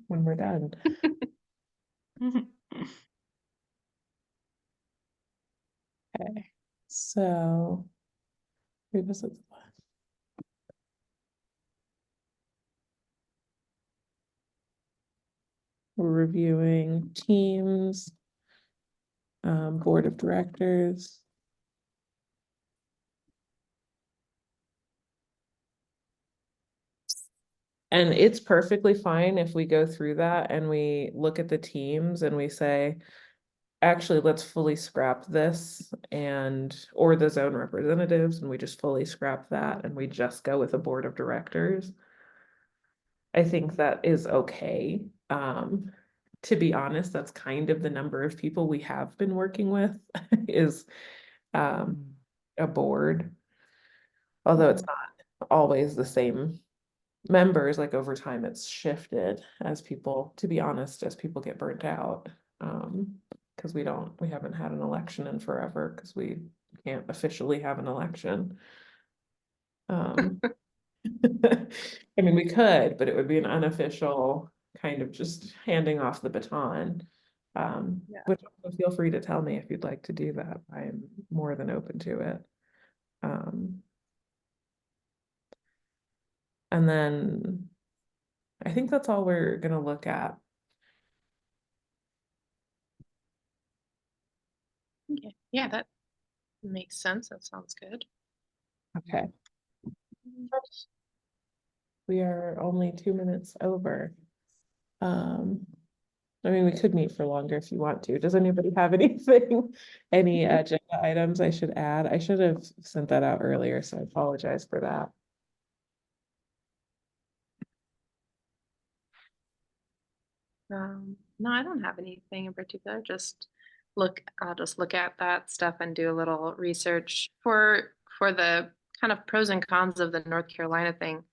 when we're done. Okay, so revisit. We're reviewing teams, board of directors. And it's perfectly fine if we go through that and we look at the teams and we say, actually, let's fully scrap this, or the zone representatives, and we just fully scrap that and we just go with a board of directors. I think that is okay. To be honest, that's kind of the number of people we have been working with is a board. Although it's not always the same members, like over time it's shifted as people, to be honest, as people get burnt out. Because we haven't had an election in forever because we can't officially have an election. I mean, we could, but it would be an unofficial kind of just handing off the baton. Yeah. Which also feel free to tell me if you'd like to do that. I am more than open to it. And then I think that's all we're gonna look at. Okay. Yeah, that makes sense. That sounds good. Okay. We are only 2 minutes over. I mean, we could meet for longer if you want to. Does anybody have anything, any agenda items I should add? I should have sent that out earlier, so I apologize for that. No, I don't have anything in particular. I'll just look at that stuff and do a little research for the kind of pros and cons of the North Carolina thing.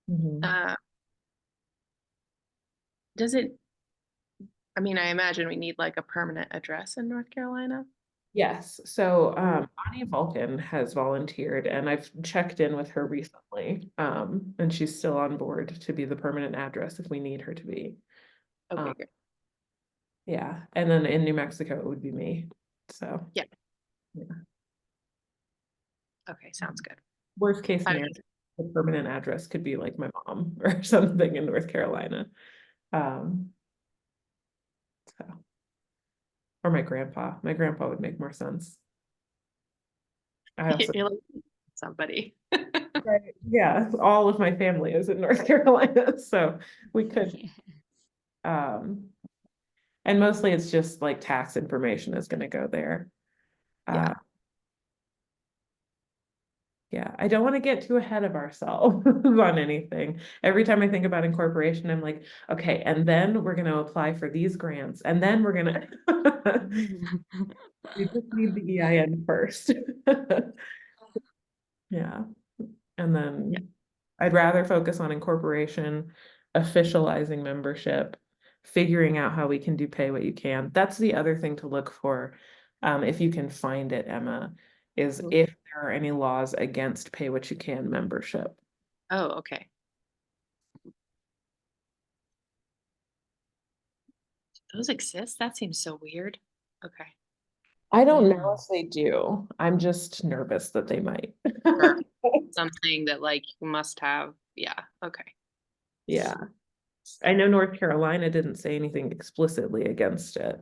Mhm. Does it, I mean, I imagine we need like a permanent address in North Carolina. Yes, so Ani Vulcan has volunteered and I've checked in with her recently. And she's still on board to be the permanent address if we need her to be. Okay, Um, great. Yeah, and then in New Mexico it would be me. So Yeah. yeah. Okay, sounds good. Worst case I scenario, the permanent address could be like my mom or something in North Carolina. So or my grandpa. My grandpa would make more sense. I also You're like somebody. right, yeah, all of my family is in North Carolina, so we could um and mostly it's just like tax information is going to go there. Yeah. Yeah, I don't want to get too ahead of ourselves on anything. Every time I think about incorporation, I'm like, okay, and then we're going to apply for these grants, and then we're going to we just need the EIN first. Yeah, and then Yeah. I'd rather focus on incorporation, officializing membership, figuring out how we can do pay what you can. That's the other thing to look for, if you can find it, Emma, is Mhm. if there are any laws against pay what you can membership. Oh, okay. Those exist? That seems so weird. Okay. I don't Yeah. know if they do. I'm just nervous that they might. Sure. Something that like you must have. Yeah. Okay. Yeah, I know North Carolina didn't say anything explicitly against it.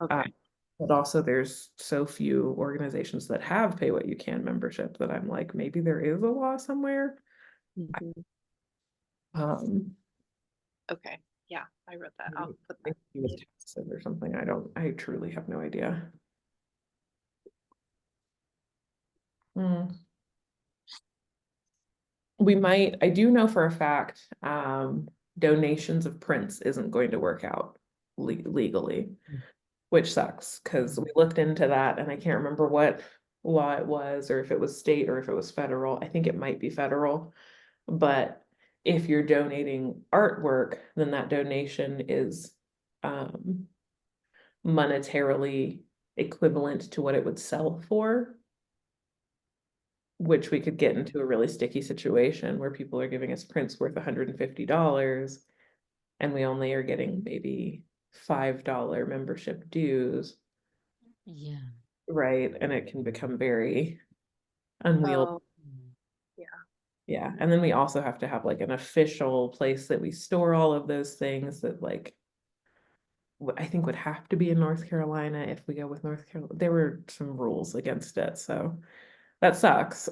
Okay. But also there's so few organizations that have pay what you can membership that I'm like, maybe there is a law somewhere. Mhm. Um, Okay. Yeah, I wrote that. I'll maybe put that. maybe it was Texas or something. I truly have no idea. Hmm. We might, I do know for a fact, donations of prints isn't going to work out legally, which sucks because we looked into that and I can't remember what law it was or if it was state or if it was federal. I think it might be federal. But if you're donating artwork, then that donation is monetarily equivalent to what it would sell for, which we could get into a really sticky situation where people are giving us prints worth $150 and we only are getting maybe $5 membership dues, Yeah. right? And it can become very unwieldy. Oh, Mm. yeah. Yeah, and then we also have to have like an official place that we store all of those things that like I think would have to be in North Carolina if we go with North Carolina. There were some rules against it, so that sucks.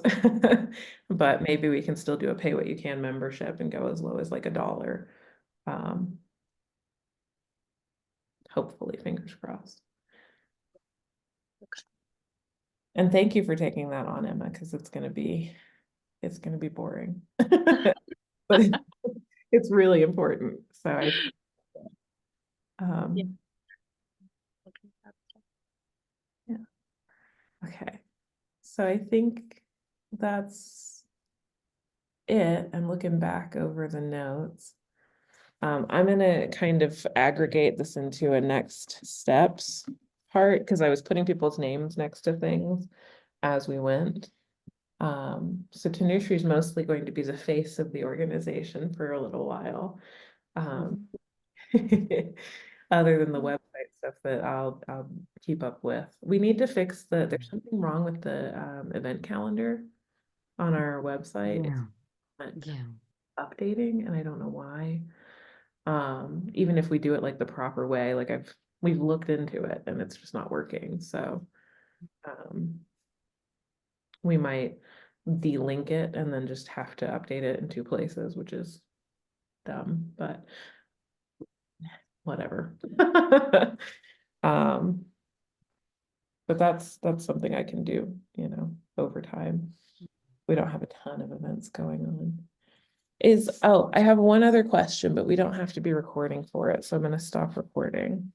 But maybe we can still do a pay what you can membership and go as low as like $1. Um, Hopefully, fingers crossed. Okay. And thank you for taking that on, Emma, because it's gonna be boring. But it's really important. So Yeah. um Looking at that stuff. yeah. Okay. So I think that's it. I'm looking back over the notes. I'm gonna kind of aggregate this into a next steps part because I was putting people's names next to things as we went. So Tanushree is mostly going to be the face of the organization for a little while. Um, Other than the website stuff that I'll keep up with. We need to fix there's something wrong with the event calendar on our website. It's Yeah. not Yeah. updating and I don't know why. Even if we do it like the proper way, like we've looked into it and it's just not working. So we might delink it and then just have to update it in two places, which is dumb, but whatever. But that's something I can do, you know, over time. We don't have a ton of events going on. I have one other question, but we don't have to be recording for it, so I'm gonna stop recording.